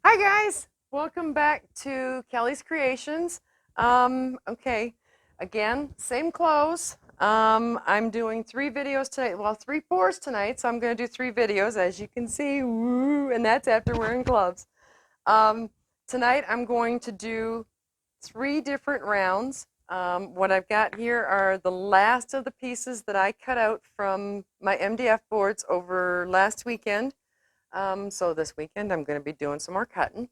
Hi guys, welcome back to Kelly's Creations. Okay, again, same clothes. I'm doing 3 videos tonight, well, 3 pours tonight, so I'm going to do 3 videos, as you can see, woo, and that's after wearing gloves. Um, Tonight I'm going to do 3 different rounds. What I've got here are the last of the pieces that I cut out from my MDF boards over last weekend. So this weekend I'm going to be doing some more cutting.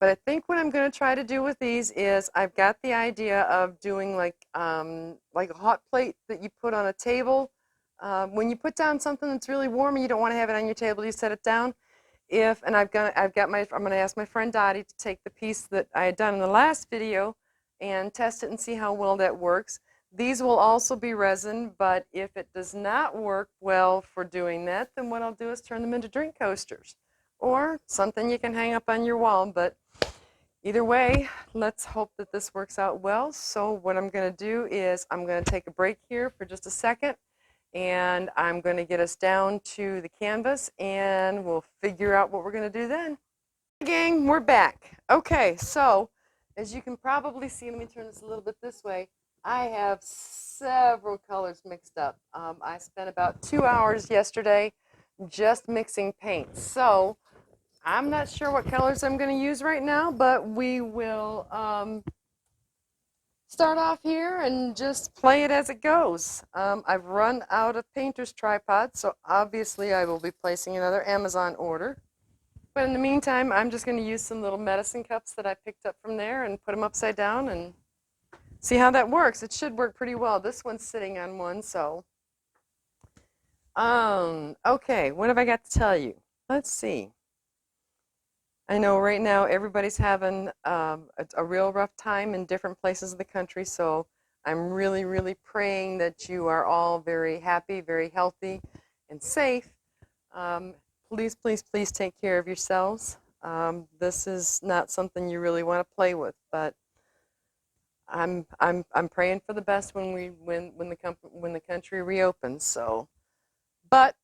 But I think what I'm going to try to do with these is I've got the idea of doing like a hot plate that you put on a table. When you put down something that's really warm and you don't want to have it on your table, you set it down. And I'm going to ask my friend Dottie to take the piece that I had done in the last video and test it and see how well that works. These will also be resin, but if it does not work well for doing that, then what I'll do is turn them into drink coasters or something you can hang up on your wall. But either way, let's hope that this works out well. So what I'm going to do is I'm going to take a break here for just a second, and I'm going to get us down to the canvas, and we'll figure out what we're going to do then. Hey gang, we're back. Okay, so as you can probably see, let me turn this a little bit this way. I have several colors mixed up. I spent about 2 hours yesterday just mixing paints. So I'm not sure what colors I'm going to use right now, but we will start off here and just play it as it goes. I've run out of painter's tripods, so obviously I will be placing another Amazon order. But in the meantime, I'm just going to use some little medicine cups that I picked up from there and put them upside down and see how that works. It should work pretty well. This one's sitting on one, so. Okay, what have I got to tell you? Let's see. I know right now everybody's having a real rough time in different places of the country, so I'm really, really praying that you are all very happy, very healthy, and safe. Please, please, please take care of yourselves. This is not something you really want to play with, but I'm praying for the best when the country reopens. So, but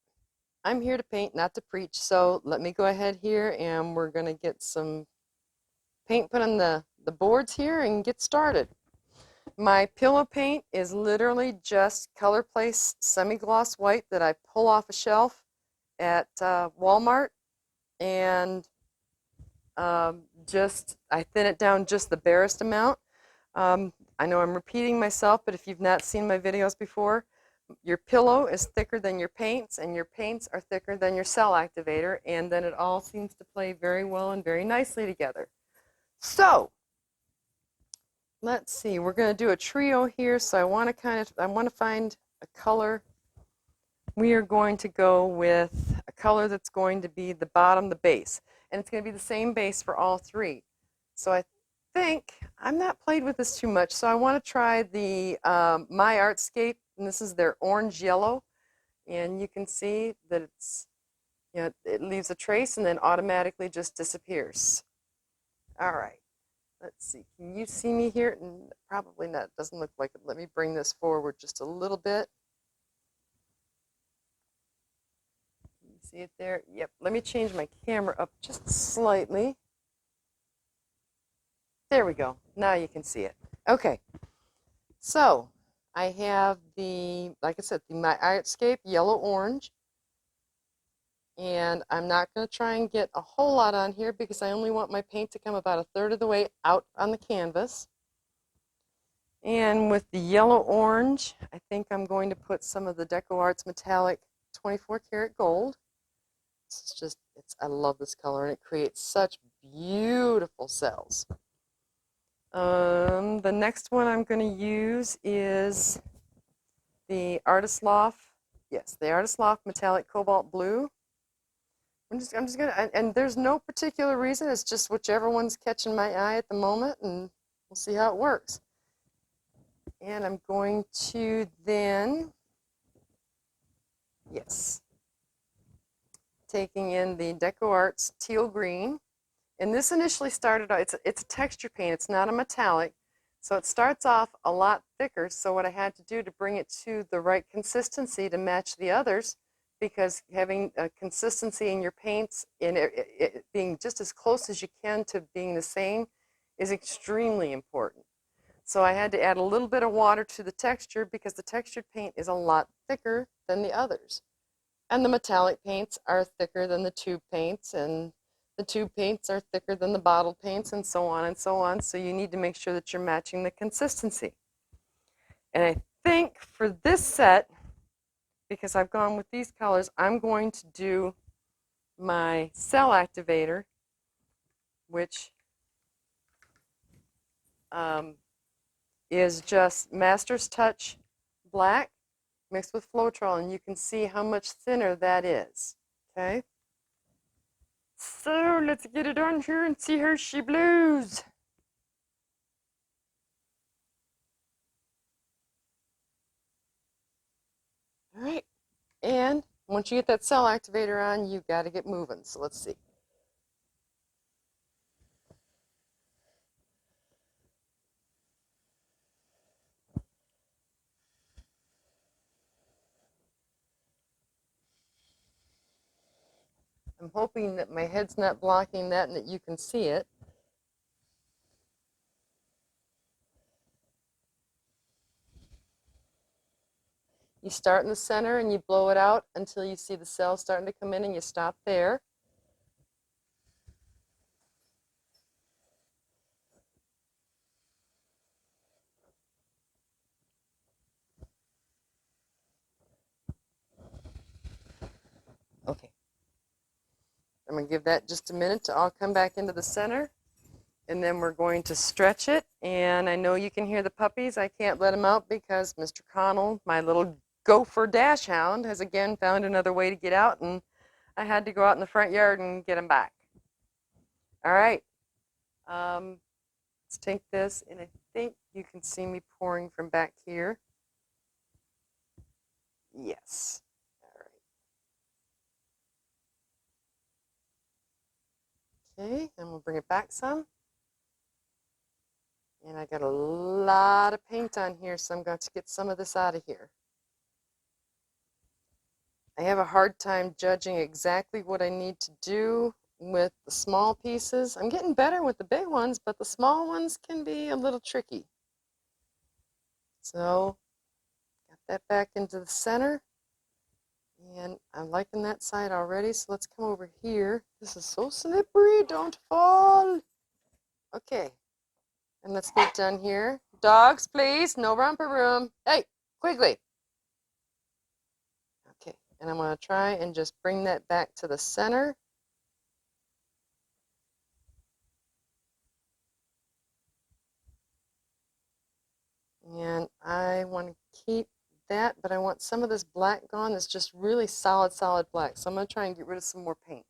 I'm here to paint, not to preach. So let me go ahead here, and we're gonna get some paint put on the boards here and get started. My pillow paint is literally just Color Place semi-gloss white that I pull off a shelf at Walmart, and I thin it down just the barest amount. I know I'm repeating myself, but if you've not seen my videos before, your pillow is thicker than your paints, and your paints are thicker than your cell activator, and then it all seems to play very well and very nicely together. So let's see, we're going to do a trio here, so I want to find a color. We are going to go with a color that's going to be the bottom, the base, and it's going to be the same base for all 3. So I think I'm not played with this too much, so I want to try the My Artscape, and this is their orange yellow, and you can see that it's, it leaves a trace and then automatically just disappears. All right, let's see. Can you see me here? Probably not. Doesn't look like it. Let me bring this forward just a little bit. You see it there? Yep. Let me change my camera up just slightly. There we go. Now you can see it. Okay. So I have like I said, the My Artscape yellow-orange. And I'm not going to try and get a whole lot on here because I only want my paint to come about 1/3 of the way out on the canvas. And with the yellow-orange, I think I'm going to put some of the DecoArts Metallic 24 karat gold. I love this color, and it creates such beautiful cells. The next one I'm going to use is the Artist Loft. Yes, the Artist Loft Metallic Cobalt Blue. I'm just gonna, and there's no particular reason. It's just whichever one's catching my eye at the moment, and we'll see how it works. And I'm going to then, yes, taking in the DecoArts Teal Green. And this initially started out, it's a texture paint, it's not a metallic, so it starts off a lot thicker. So what I had to do to bring it to the right consistency to match the others because having a consistency in your paints and it being just as close as you can to being the same is extremely important. So I had to add a little bit of water to the texture because the textured paint is a lot thicker than the others. And the metallic paints are thicker than the tube paints, and the tube paints are thicker than the bottle paints, and so on and so on. So you need to make sure that you're matching the consistency. And I think for this set, because I've gone with these colors, I'm going to do my cell activator, which is just Master's Touch Black mixed with Floetrol, and you can see how much thinner that is. Okay? So let's get it on here and see how she blows. All right. And once you get that cell activator on, you've got to get moving. So let's see. I'm hoping that my head's not blocking that and that you can see it. You start in the center and you blow it out until you see the cells starting to come in, and you stop there. Okay. I'm going to give that just a minute to all come back into the center, and then we're going to stretch it. And I know you can hear the puppies. I can't let them out because Mr. Connell, my little gopher dash hound, has again found another way to get out, and I had to go out in the front yard and get him back. All right. Let's take this, and I think you can see me pouring from back here. Yes. Okay, and we'll bring it back some. And I got a lot of paint on here, so I'm going to get some of this out of here. I have a hard time judging exactly what I need to do with the small pieces. I'm getting better with the big ones, but the small ones can be a little tricky. So, got that back into the center. And I'm liking that side already, so let's come over here. This is so slippery, don't fall. Okay, and let's get done here. Dogs, please, no romper room. Hey, Quigley. Okay, and I'm going to try and just bring that back to the center. And I want to keep that, but I want some of this black gone. That's just really solid, solid black. So I'm going to try and get rid of some more paint.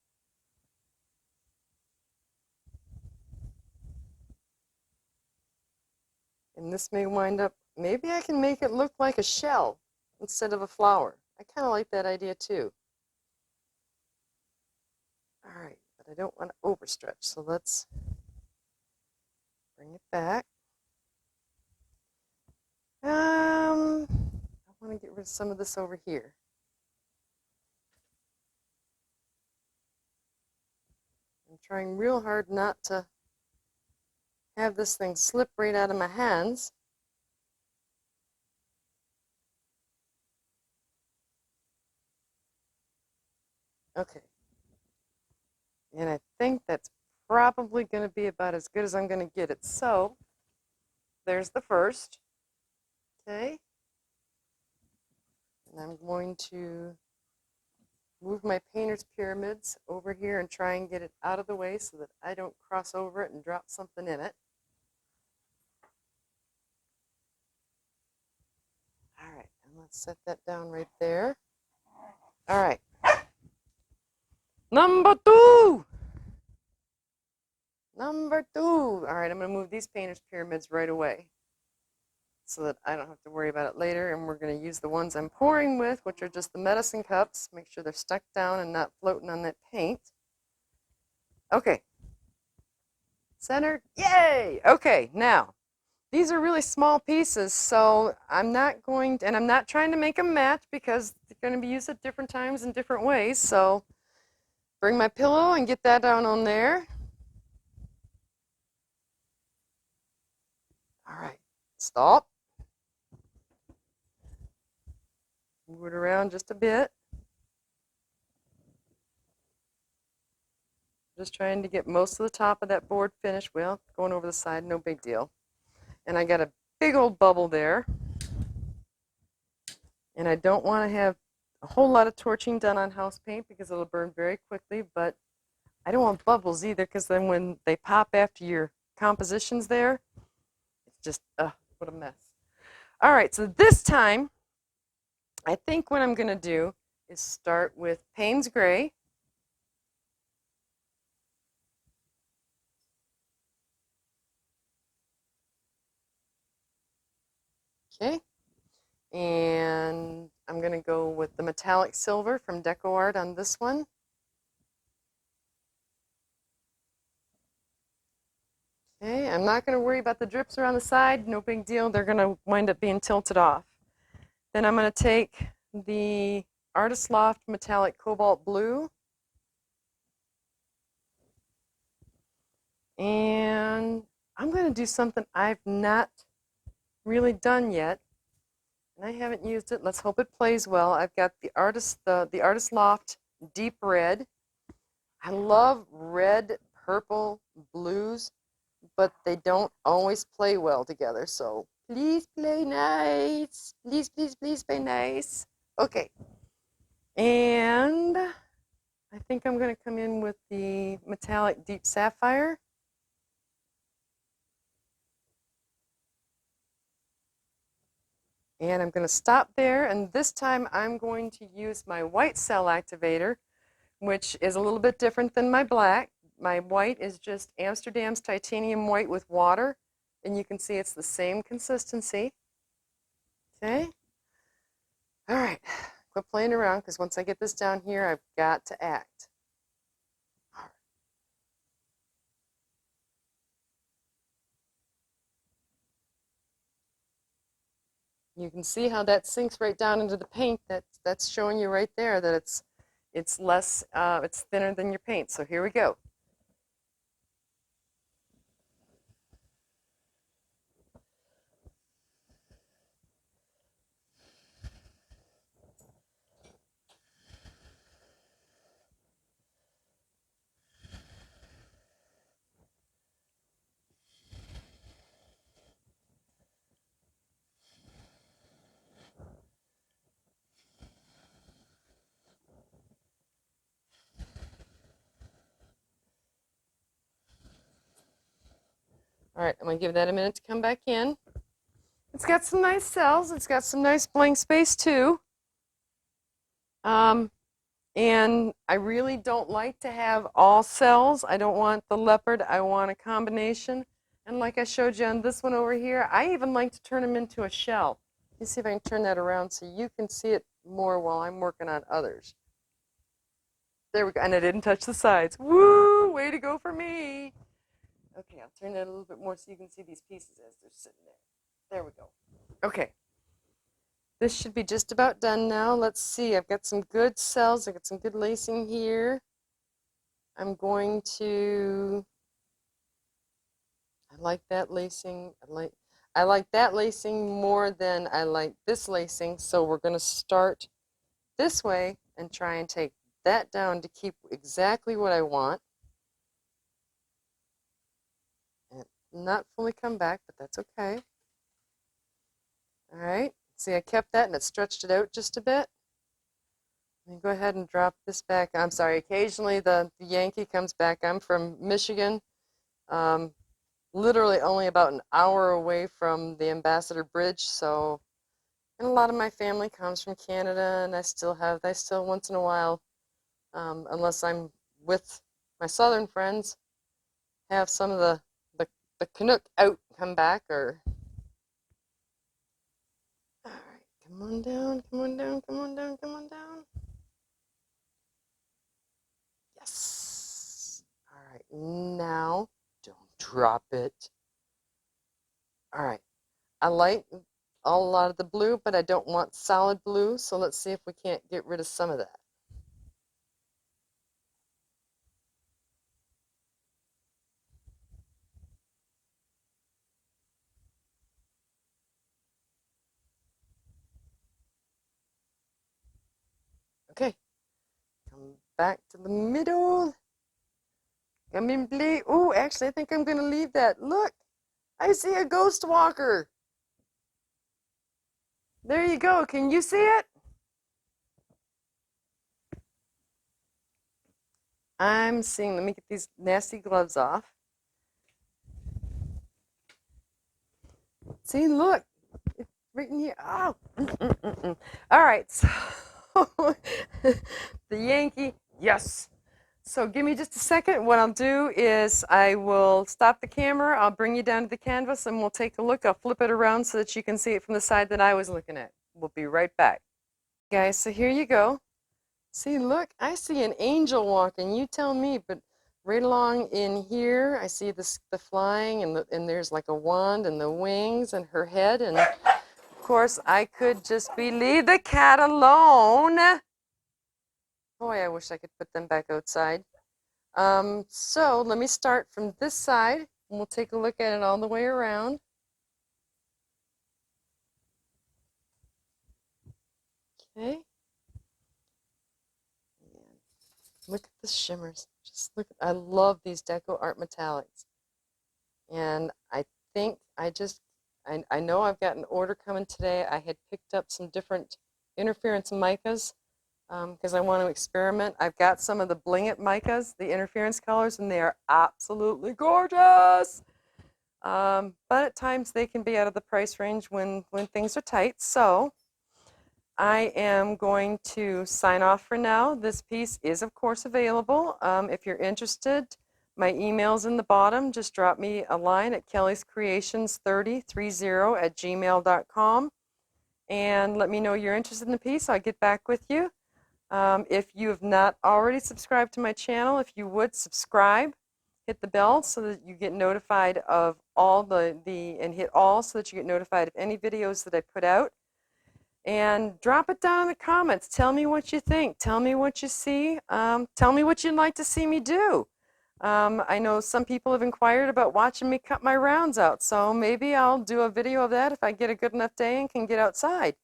And this may wind up, maybe I can make it look like a shell instead of a flower. I kind of like that idea too. All right, but I don't want to overstretch, so let's bring it back. I want to get rid of some of this over here. I'm trying real hard not to have this thing slip right out of my hands. Okay. And I think that's probably going to be about as good as I'm going to get it. So there's the first. Okay. And I'm going to move my painter's pyramids over here and try and get it out of the way so that I don't cross over it and drop something in it. All right, and let's set that down right there. All right. Number two. Number two. All right, I'm going to move these painter's pyramids right away so that I don't have to worry about it later. And we're going to use the ones I'm pouring with, which are just the medicine cups. Make sure they're stuck down and not floating on that paint. Okay. Centered. Yay! Okay, now, these are really small pieces, so I'm not going to, and I'm not trying to make them match because they're going to be used at different times in different ways. So bring my pillow and get that down on there. All right, stop. Move it around just a bit. Just trying to get most of the top of that board finished. Well, going over the side, no big deal. And I got a big old bubble there. And I don't want to have a whole lot of torching done on house paint because it'll burn very quickly, but I don't want bubbles either because then when they pop after your composition's there, it's just, what a mess. All right, so this time, I think what I'm going to do is start with Payne's Gray. Okay, and I'm going to go with the metallic silver from DecoArt on this one. Okay, I'm not going to worry about the drips around the side. No big deal. They're going to wind up being tilted off. Then I'm going to take the Artist Loft Metallic Cobalt Blue. And I'm going to do something I've not really done yet. And I haven't used it. Let's hope it plays well. I've got the Artist Loft Deep Red. I love red, purple, blues, but they don't always play well together. So please play nice. Please, please, please play nice. Okay. And I think I'm going to come in with the metallic deep sapphire. And I'm going to stop there, and this time I'm going to use my white cell activator, which is a little bit different than my black. My white is just Amsterdam's titanium white with water, and you can see it's the same consistency. Okay. All right. Quit playing around, because once I get this down here, I've got to act. You can see how that sinks right down into the paint. That's showing you right there that it's less, it's thinner than your paint. So here we go. All right, I'm going to give that a minute to come back in. It's got some nice cells. It's got some nice blank space too. And I really don't like to have all cells. I don't want the leopard. I want a combination. And like I showed you on this one over here, I even like to turn them into a shell. Let me see if I can turn that around so you can see it more while I'm working on others. There we go. And I didn't touch the sides. Woo! Way to go for me. Okay, I'll turn that a little bit more so you can see these pieces as they're sitting there. There we go. Okay. This should be just about done now. Let's see. I've got some good cells. I've got some good lacing here. I'm going to, I like that lacing. I like that lacing more than I like this lacing. So we're going to start this way and try and take that down to keep exactly what I want. And not fully come back, but that's okay. All right. See, I kept that and it stretched it out just a bit. Let me go ahead and drop this back. I'm sorry, occasionally the Yankee comes back. I'm from Michigan, literally only about an hour away from the Ambassador Bridge. So, and a lot of my family comes from Canada, and I still once in a while, unless I'm with my southern friends, have some of the Canuck out come back or. All right, come on down, come on down, come on down, come on down. Yes. All right, now don't drop it. All right, I like a lot of the blue, but I don't want solid blue, so let's see if we can't get rid of some of that. Okay, come back to the middle. Come in blue. Oh, actually, I think I'm going to leave that. Look, I see a ghost walker. There you go. Can you see it? I'm seeing, let me get these nasty gloves off. See, look, it's right in here. Oh, all right, so the Yankee, yes. So give me just a second. What I'll do is I will stop the camera. I'll bring you down to the canvas and we'll take a look. I'll flip it around so that you can see it from the side that I was looking at. We'll be right back. Guys, so here you go. See, look, I see an angel walking. You tell me, but right along in here, I see the flying, and there's like a wand and the wings and her head, and of course, I could just leave the cat alone. Boy, I wish I could put them back outside. So let me start from this side, and we'll take a look at it all the way around. Okay. Look at the shimmers. Just look. I love these Deco Art metallics. And I think I know I've got an order coming today. I had picked up some different interference micas because I want to experiment. I've got some of the Bling It micas, the interference colors, and they are absolutely gorgeous. But at times they can be out of the price range when things are tight. So I am going to sign off for now. This piece is, of course, available. If you're interested, my email's in the bottom. Just drop me a line at kellyscreations3030@gmail.com and let me know you're interested in the piece. I'll get back with you. If you have not already subscribed to my channel, if you would subscribe, hit the bell so that you get notified of all and hit all so that you get notified of any videos that I put out. And drop it down in the comments. Tell me what you think. Tell me what you see. Tell me what you'd like to see me do. I know some people have inquired about watching me cut my rounds out, so maybe I'll do a video of that if I get a good enough day and can get outside.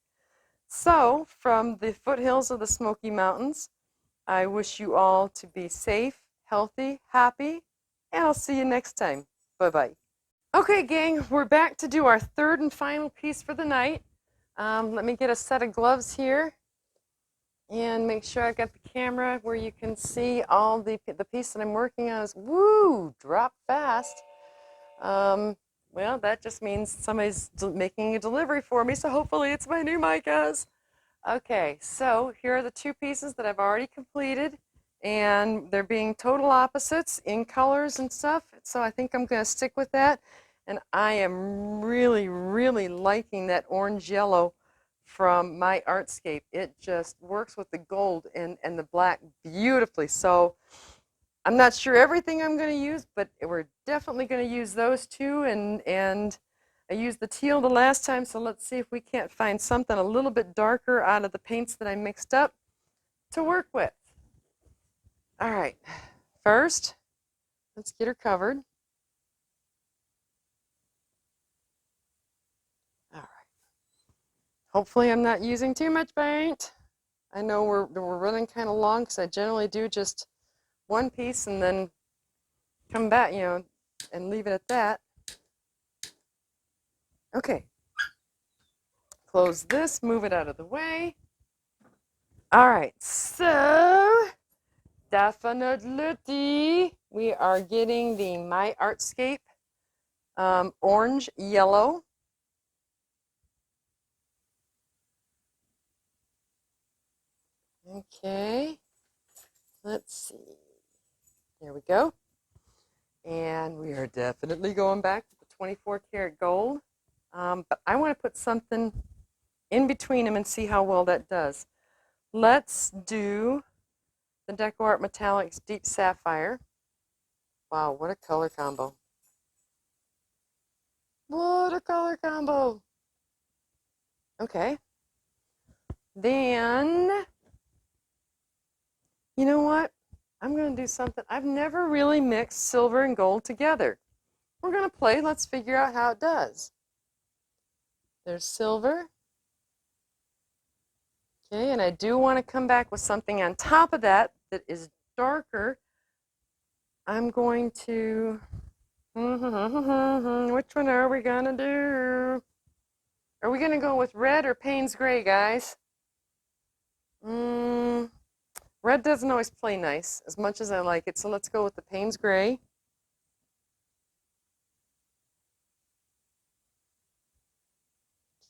So, from the foothills of the Smoky Mountains, I wish you all to be safe, healthy, happy, and I'll see you next time. Bye-bye. Okay, gang, we're back to do our third and final piece for the night. Let me get a set of gloves here and make sure I've got the camera where you can see all the piece that I'm working on is, woo, drop fast. Well, that just means somebody's making a delivery for me, so hopefully it's my new micas. Okay, so here are the two pieces that I've already completed, and they're being total opposites in colors and stuff, so I think I'm going to stick with that. And I am really, really liking that orange-yellow from my Artscape. It just works with the gold and the black beautifully. So I'm not sure everything I'm going to use, but we're definitely going to use those two. And I used the teal the last time, so let's see if we can't find something a little bit darker out of the paints that I mixed up to work with. All right, first, let's get her covered. All right. Hopefully I'm not using too much paint. I know we're running kind of long because I generally do just one piece and then come back, and leave it at that. Okay. Close this, move it out of the way. All right, so definitely we are getting the My Artscape orange yellow. Okay, let's see. There we go. And we are definitely going back to the 24 karat gold. But I want to put something in between them and see how well that does. Let's do the Deco Art Metallics Deep Sapphire. Wow, what a color combo. What a color combo. Okay. Then, you know what? I'm going to do something. I've never really mixed silver and gold together. We're going to play. Let's figure out how it does. There's silver. Okay, and I do want to come back with something on top of that that is darker. I'm going to, which one are we going to do? Are we going to go with red or Payne's Gray, guys? Red doesn't always play nice as much as I like it, so let's go with the Payne's Gray.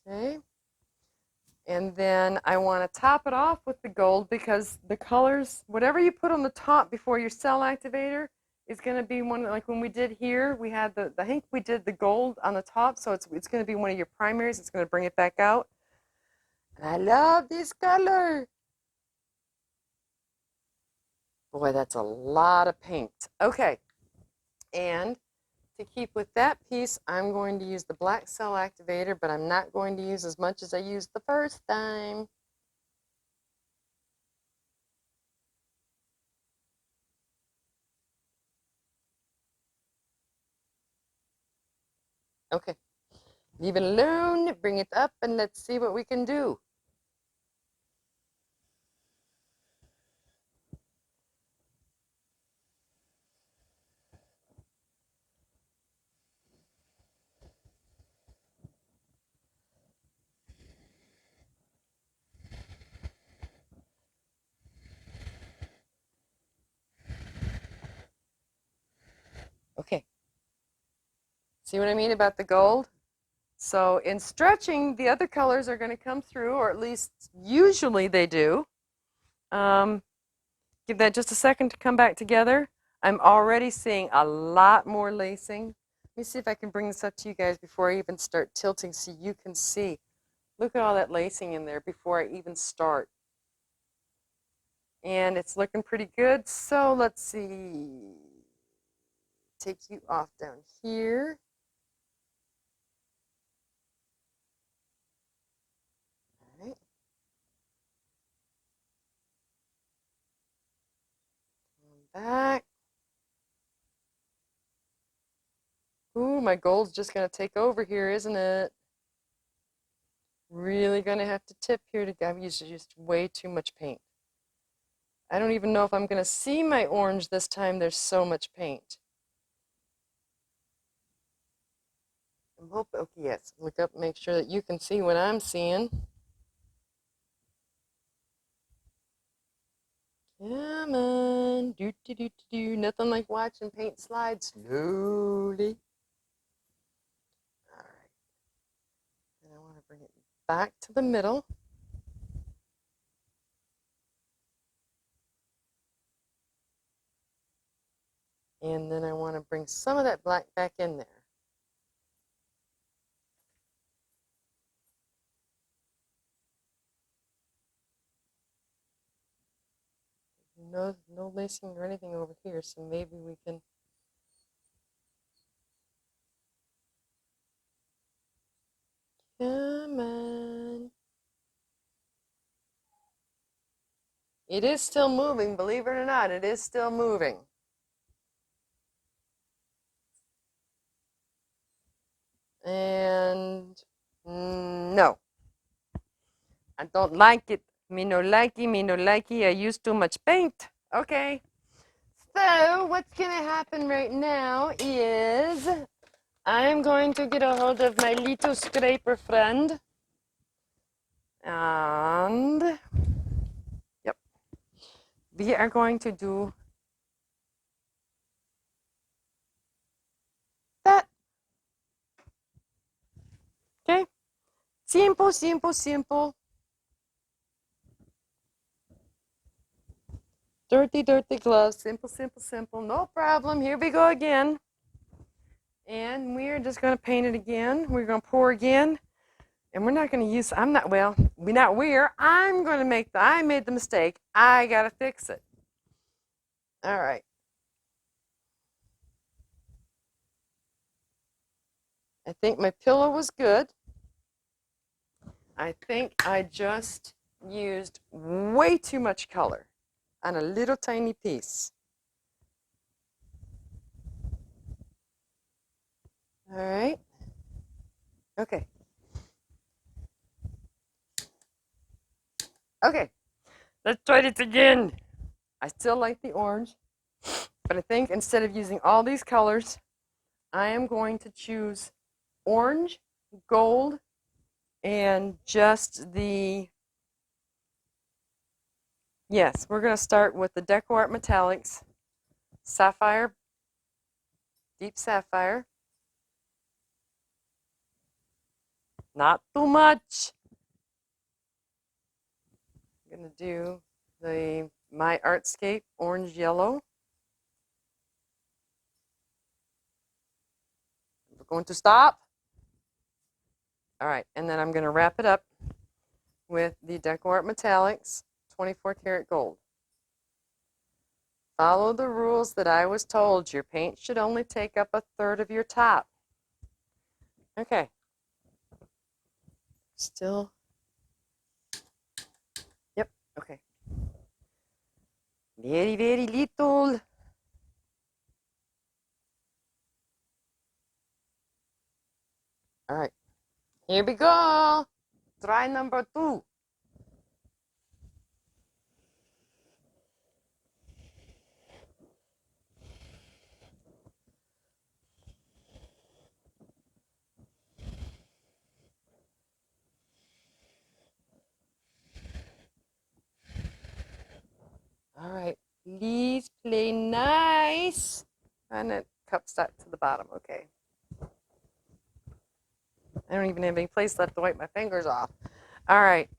Okay. And then I want to top it off with the gold because the colors, whatever you put on the top before your cell activator, is going to be one, like when we did here, we had I think we did the gold on the top, so it's going to be one of your primaries. It's going to bring it back out. And I love this color. Boy, that's a lot of paint. Okay. And to keep with that piece, I'm going to use the black cell activator, but I'm not going to use as much as I used the first time. Okay. Leave it alone, bring it up, and let's see what we can do. Okay. See what I mean about the gold? So in stretching, the other colors are going to come through, or at least usually they do. Give that just a second to come back together. I'm already seeing a lot more lacing. Let me see if I can bring this up to you guys before I even start tilting so you can see. Look at all that lacing in there before I even start. And it's looking pretty good. So let's see. Take you off down here. All right. Back. Ooh, my gold's just going to take over here, isn't it? Really going to have to tip here to I've used just way too much paint. I don't even know if I'm going to see my orange this time. There's so much paint. I'm hoping, okay, yes, look up, make sure that you can see what I'm seeing. Come on, do do do do do. Nothing like watching paint slide slowly. All right, and I want to bring it back to the middle. And then I want to bring some of that black back in there. No lacing or anything over here, so maybe we can. Come on. It is still moving, believe it or not, it is still moving. And no, I don't like it. Me no likey, me no likey. I use too much paint. Okay. So what's going to happen right now is I'm going to get a hold of my little scraper friend. And, yep, we are going to do that. Okay? Simple, simple, simple. Dirty, dirty gloves. Simple, simple, simple. No problem. Here we go again. And we're just going to paint it again. We're going to pour again. And we're not going to use, I'm not, well, we're not we're, I'm going to make I made the mistake. I got to fix it. All right. I think my pillow was good. I think I just used way too much color on a little tiny piece. All right. Okay. Okay. Let's try this again. I still like the orange, but I think instead of using all these colors, I am going to choose orange, gold, and just the, yes, we're going to start with the DecoArt Metallics, Sapphire, Deep Sapphire. Not too much. I'm going to do the My Artscape Orange Yellow. We're going to stop. All right, and then I'm going to wrap it up with the DecoArt Metallics 24 karat gold. Follow the rules that I was told. Your paint should only take up 1/3 of your top. Okay. Still. Yep. Okay. Very, very little. All right. Here we go. Try number 2. All right. Please play nice. And it cup stuck to the bottom. Okay. I don't even have any place left to wipe my fingers off. All right.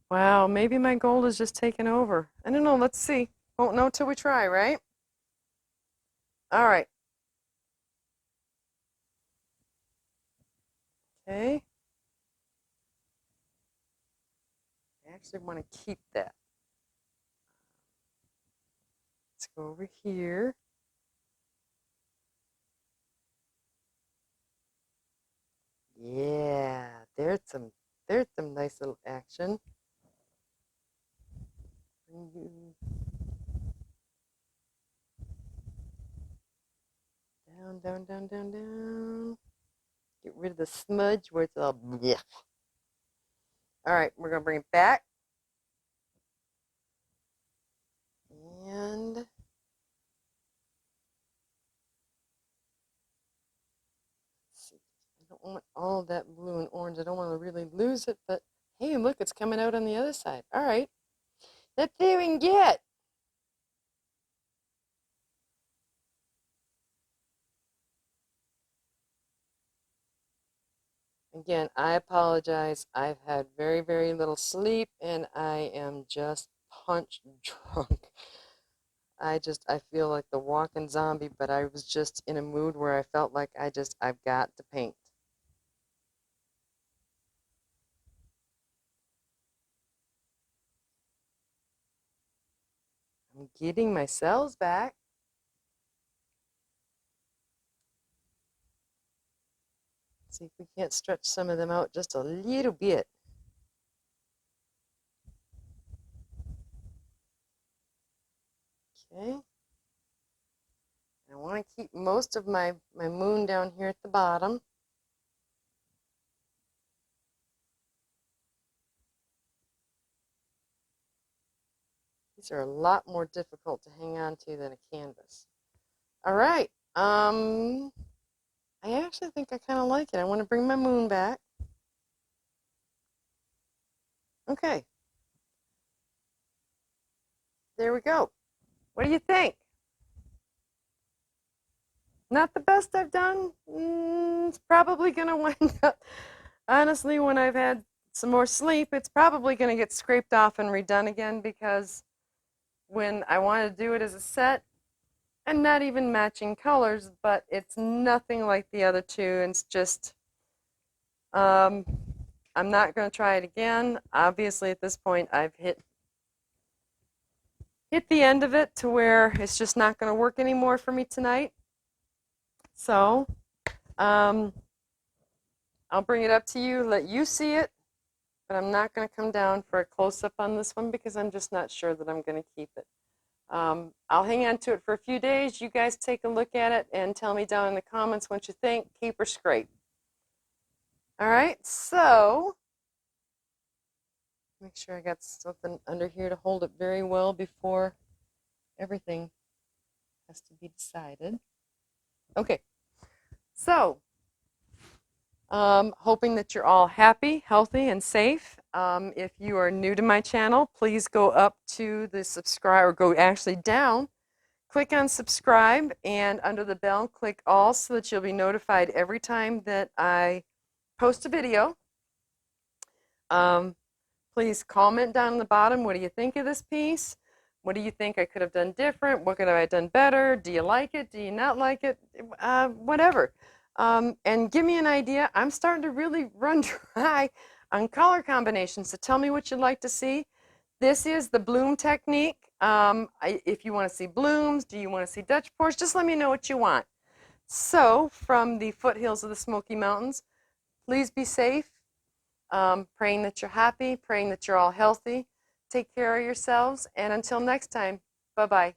Wow, maybe my gold is just taking over. I don't know. Let's see. Won't know till we try, right? All right. Okay. I actually want to keep that. Let's go over here. Yeah, there's some nice little action. Down, down, down, down, down. Get rid of the smudge where it's all blech. All right, we're gonna bring it back. And I don't want all of that blue and orange. I don't want to really lose it, but hey, look, it's coming out on the other side. All right, let's see what we can get. Again, I apologize. I've had very, very little sleep and I am just punch drunk. I feel like the walking zombie, but I was just in a mood where I felt like I've got to paint. I'm getting my cells back. See if we can't stretch some of them out just a little bit. Okay. I want to keep most of my moon down here at the bottom. These are a lot more difficult to hang on to than a canvas. All right. I actually think I kind of like it. I want to bring my moon back. Okay. There we go. What do you think? Not the best I've done. It's probably going to wind up, honestly, when I've had some more sleep, it's probably going to get scraped off and redone again because when I want to do it as a set, and not even matching colors, but it's nothing like the other two. It's just, I'm not going to try it again. Obviously, at this point, I've hit the end of it to where it's just not going to work anymore for me tonight. So, I'll bring it up to you, let you see it, but I'm not going to come down for a close-up on this one because I'm just not sure that I'm going to keep it. I'll hang on to it for a few days. You guys take a look at it and tell me down in the comments what you think, keep or scrape. All right, so make sure I got something under here to hold it very well before everything has to be decided. Okay, so hoping that you're all happy, healthy, and safe. If you are new to my channel, please go up to the subscribe, or go actually down, click on subscribe, and under the bell, click all so that you'll be notified every time that I post a video. Please comment down in the bottom, what do you think of this piece? What do you think I could have done different? What could I have done better? Do you like it? Do you not like it? Whatever. And give me an idea. I'm starting to really run dry on color combinations, so tell me what you'd like to see. This is the bloom technique. If you want to see blooms, do you want to see Dutch pours? Just let me know what you want. So, from the foothills of the Smoky Mountains, please be safe. Praying that you're happy, praying that you're all healthy. Take care of yourselves, and until next time, bye-bye.